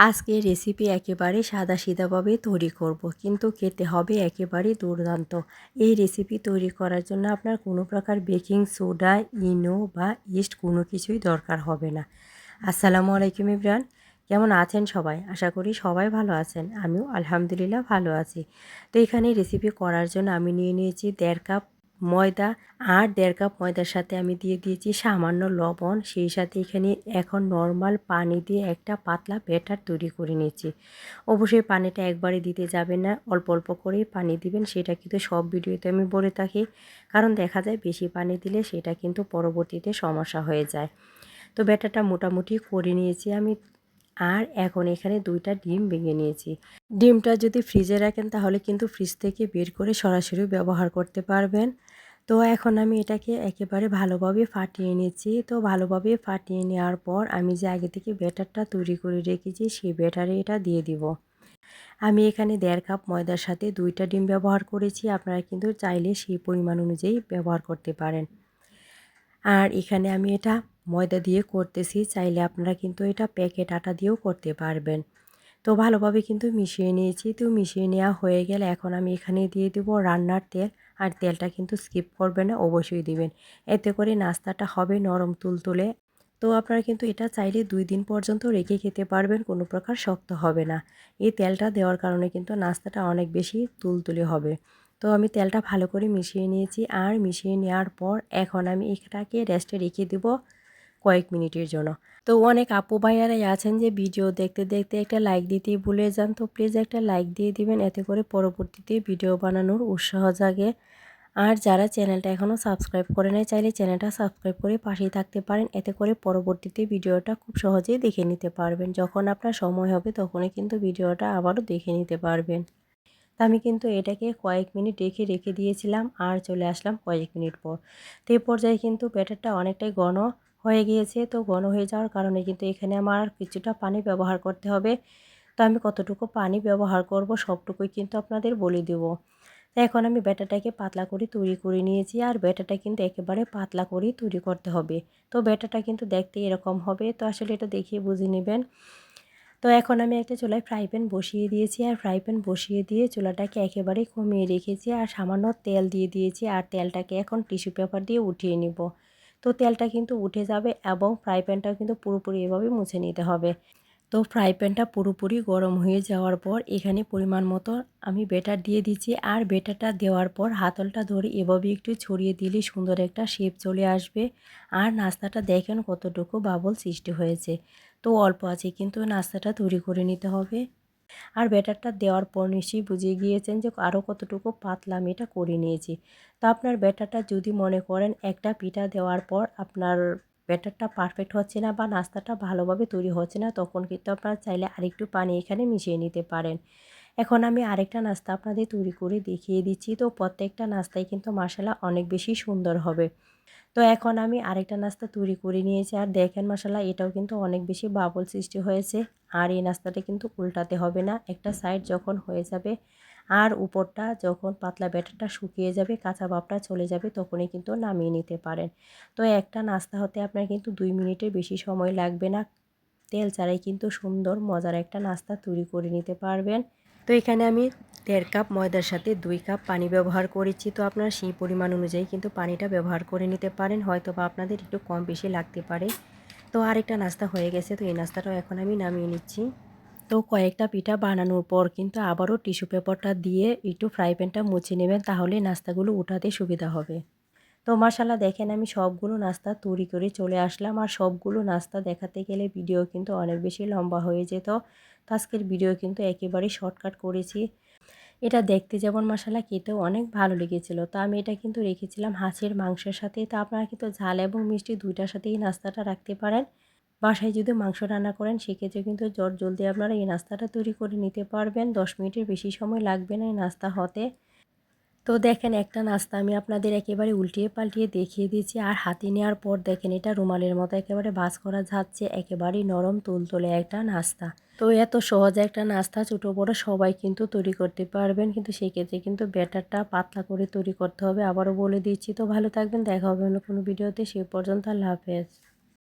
আজকে রেসিপি একেবারে সাদাসিধাভাবে তৈরি করব, কিন্তু খেতে হবে একেবারে দুর্দান্ত। এই রেসিপি তৈরি করার জন্য আপনার কোনো প্রকার বেকিং সোডা, ইনো বা ইস্ট কোনো কিছুই দরকার হবে না। আসসালামু আলাইকুম ইব্রান, কেমন আছেন সবাই? আশা করি সবাই ভালো আছেন। আমিও আলহামদুলিল্লাহ ভালো আছি। তো এখানে রেসিপি করার জন্য আমি নিয়ে নিয়েছি 1.5 কাপ ময়দা, আর 1.5 কাপ ময়দার সাথে আমি দিয়ে দিয়েছি সামান্য লবণ। সেই সাথে এখানে এখন নর্মাল পানি দিয়ে একটা পাতলা ব্যাটার তৈরি করে নিয়েছি। অবশ্যই পানিটা একবারে দিতে যাবেন না, অল্প অল্প করেই পানি দিবেন। সেটা কিন্তু সব ভিডিওতে আমি বলে থাকি, কারণ দেখা যায় বেশি পানি দিলে সেটা কিন্তু পরবর্তীতে সমস্যা হয়ে যায়। তো ব্যাটারটা মোটামুটি করে নিয়েছি আমি। আর এখন এখানে 2টা ডিম ভেঙে নিয়েছি। ডিমটা যদি ফ্রিজে রাখেন তাহলে কিন্তু ফ্রিজ থেকে বের করে সরাসরি ব্যবহার করতে পারবেন। তো এখন আমি এটাকে একেবারে ভালোভাবে ফাটিয়ে নিচ্ছি। তো ভালোভাবে ফাটিয়ে নেওয়ার পর আমি যে আগে থেকে ব্যাটারটা তৈরি করে রেখেছি সেই ব্যাটারে এটা দিয়ে দিব। আমি এখানে 1.5 কাপ ময়দার সাথে 2টা ডিম ব্যবহার করেছি। আপনারা কিন্তু চাইলে সেই পরিমাণ অনুযায়ী ব্যবহার করতে পারেন। আর এখানে আমি এটা ময়দা দিয়ে করতেছি, চাইলে আপনারা কিন্তু এটা প্যাকেট আটা দিয়েও করতে পারবেন। তো ভালোভাবে কিন্তু মিশিয়ে নিয়েছি। তো মিশিয়ে নেওয়া হয়ে গেলে এখন আমি এখানে দিয়ে দেবো রান্নার তেল। আর তেলটা কিন্তু স্কিপ করবেন না, অবশ্যই দিবেন। এতে করে নাস্তাটা হবে নরম তুলতুলে। তো আপনারা কিন্তু এটা চাইলে 2 দিন পর্যন্ত রেখে খেতে পারবেন, কোনো প্রকার শক্ত হবে না। এই তেলটা দেওয়ার কারণে কিন্তু নাস্তাটা অনেক বেশি তুলতুলে হবে। তো আমি তেলটা ভালো করে মিশিয়ে নিয়েছি। আর মিশিয়ে নেওয়ার পর এখন আমি এটাকে রেস্টে রেখে দেবো কয়েক মিনিটের জন্য। তো অনেক আপু ভাইয়ারাই আছেন যে ভিডিও দেখতে দেখতে একটা লাইক দিতেই ভুলে যান। তো প্লিজ একটা লাইক দিয়ে দিবেন, এতে করে পরবর্তীতে ভিডিও বানানোর উৎসাহ জাগে। আর যারা চ্যানেলটা এখনও সাবস্ক্রাইব করে নাই, চাইলে চ্যানেলটা সাবস্ক্রাইব করে পাশেই থাকতে পারেন। এতে করে পরবর্তীতে ভিডিওটা খুব সহজেই দেখে নিতে পারবেন। যখন আপনার সময় হবে তখনই কিন্তু ভিডিওটা আবারও দেখে নিতে পারবেন। তা আমি কিন্তু এটাকে কয়েক মিনিট রেখে দিয়েছিলাম, আর চলে আসলাম কয়েক মিনিট পর। তো এই পর্যায়ে কিন্তু ব্যাটারটা অনেকটাই ঘন হয়ে গিয়েছে। তো ঘন হয়ে যাওয়ার কারণে কিন্তু এখানে আমার কিছুটা পানি ব্যবহার করতে হবে। তো আমি কতটুকু পানি ব্যবহার করব সবটুকুই কিন্তু আপনাদের বলে দেব। তো এখন আমি ব্যাটারটাকে পাতলা করে তৈরি করে নিয়েছি। আর ব্যাটারটা কিন্তু একেবারে পাতলা করেই তৈরি করতে হবে। তো ব্যাটারটা কিন্তু দেখতে এরকম হবে। তো আসলে এটা দেখিয়ে বুঝে নেবেন। তো এখন আমি একটা চুলায় ফ্রাই প্যান বসিয়ে দিয়েছি। আর ফ্রাই প্যান বসিয়ে দিয়ে চুলাটাকে একেবারে কমিয়ে রেখেছি। আর সামান্য তেল দিয়ে দিয়েছি। আর তেলটাকে এখন টিস্যু পেপার দিয়ে উঠিয়ে নিব। তো তেলটা কিন্তু উঠে যাবে এবং ফ্রাই প্যানটাও কিন্তু পুরোপুরি এভাবে মুছে নিতে হবে। তো ফ্রাই প্যানটা পুরোপুরি গরম হয়ে যাওয়ার পর এখানে পরিমাণ মতো আমি ব্যাটার দিয়ে দিচ্ছি। আর ব্যাটারটা দেওয়ার পর হাতলটা ধরে এভাবে একটু ছড়িয়ে দিলে সুন্দর একটা শেপ চলে আসবে। আর নাস্তাটা দেখেন কতটুকু বাবল সৃষ্টি হয়েছে। তো অল্প আছে কিন্তু নাস্তাটা তৈরি করে নিতে হবে। আর ব্যাটারটা দেওয়ার পর নিশ্চয়ই বুঝে গিয়েছেন যে আরও কতটুকু পাতলা আমি এটা করে নিয়েছি। তো আপনার ব্যাটারটা যদি মনে করেন একটা পিঠা দেওয়ার পর আপনার ব্যাটারটা পারফেক্ট হচ্ছে না বা নাস্তাটা ভালোভাবে তৈরি হচ্ছে না, তখন কিন্তু আপনারা চাইলে আরেকটু পানি এখানে মিশিয়ে নিতে পারেন। এখন আমি আরেকটা নাস্তা আপনাদের তৈরি করে দেখিয়ে দিচ্ছি। তো প্রত্যেকটা নাস্তাই কিন্তু মাশাআল্লাহ অনেক বেশি সুন্দর হবে। তো এখন আমি আরেকটা নাস্তা তৈরি করে নিয়েছি। আর দেখেন মাশাআল্লাহ এটাও কিন্তু অনেক বেশি বাবল সৃষ্টি হয়েছে। আর এই নাস্তাটা কিন্তু উল্টাতে হবে না, একটা সাইড যখন হয়ে যাবে আর উপরটা যখন পাতলা ব্যাটারটা শুকিয়ে যাবে, কাঁচা ভাবটা চলে যাবে, তখনই কিন্তু নামিয়ে নিতে পারেন। তো একটা নাস্তা হতে আপনার কিন্তু 2 মিনিটের বেশি সময় লাগবে না। তেল ছাড়াই কিন্তু সুন্দর মজার একটা নাস্তা তৈরি করে নিতে পারবেন। তো এখানে আমি 1.5 কাপ ময়দার সাথে 2 কাপ পানি ব্যবহার করেছি। তো আপনারা সেই পরিমাণ অনুযায়ী কিন্তু পানিটা ব্যবহার করে নিতে পারেন, হয়তো বা আপনাদের একটু কম বেশি লাগতে পারে। তো আরেকটা নাস্তা হয়ে গেছে। তো এই নাস্তাটাও এখন আমি নামিয়ে নিচ্ছি। তো কয়েকটা পিঠা বানানোর পর কিন্তু আবারও টিস্যু পেপারটা দিয়ে একটু ফ্রাই প্যানটা মুছে নেবেন, তাহলে নাস্তাগুলো উঠাতে সুবিধা হবে। তো মাশাআল্লাহ দেখেন আমি সবগুলো নাস্তা তৈরি করে চলে আসলাম। আর সবগুলো নাস্তা দেখাতে গেলে ভিডিও কিন্তু অনেক বেশি লম্বা হয়ে যেত। তো আজকের ভিডিও কিন্তু একেবারেই শর্টকাট করেছি। এটা দেখতে যেমন মাশাআল্লাহ খেতেও অনেক ভালো লেগেছিল। তো আমি এটা কিন্তু রেখেছিলাম হাঁসের মাংসের সাথে। তো আপনারা কিন্তু ঝাল এবং মিষ্টি 2টার সাথেই নাস্তাটা রাখতে পারেন। বাসায় যদি মাংস রান্না করেন সেক্ষেত্রে কিন্তু জলদি আপনারা এই নাস্তাটা তৈরি করে নিতে পারবেন। 10 মিনিটের বেশি সময় লাগবে না এই নাস্তা হতে। তো দেখেন একটা নাস্তা আমি আপনাদের একেবারে উল্টিয়ে পাল্টিয়ে দেখিয়ে দিচ্ছি। আর হাতে নেওয়ার পর দেখেন এটা রুমালের মতো একেবারে ভাঁজ করা যাচ্ছে, একেবারেই নরম তুলতুলে একটা নাস্তা। তো এত সহজে একটা নাস্তা ছোটো বড়ো সবাই কিন্তু তৈরি করতে পারবেন, কিন্তু সেই ক্ষেত্রে কিন্তু ব্যাটারটা পাতলা করে তৈরি করতে হবে। আবারও বলে দিচ্ছি। তো ভালো থাকবেন, দেখা হবে অন্য কোনো ভিডিওতে। সে পর্যন্ত আল্লাহ হাফেজ।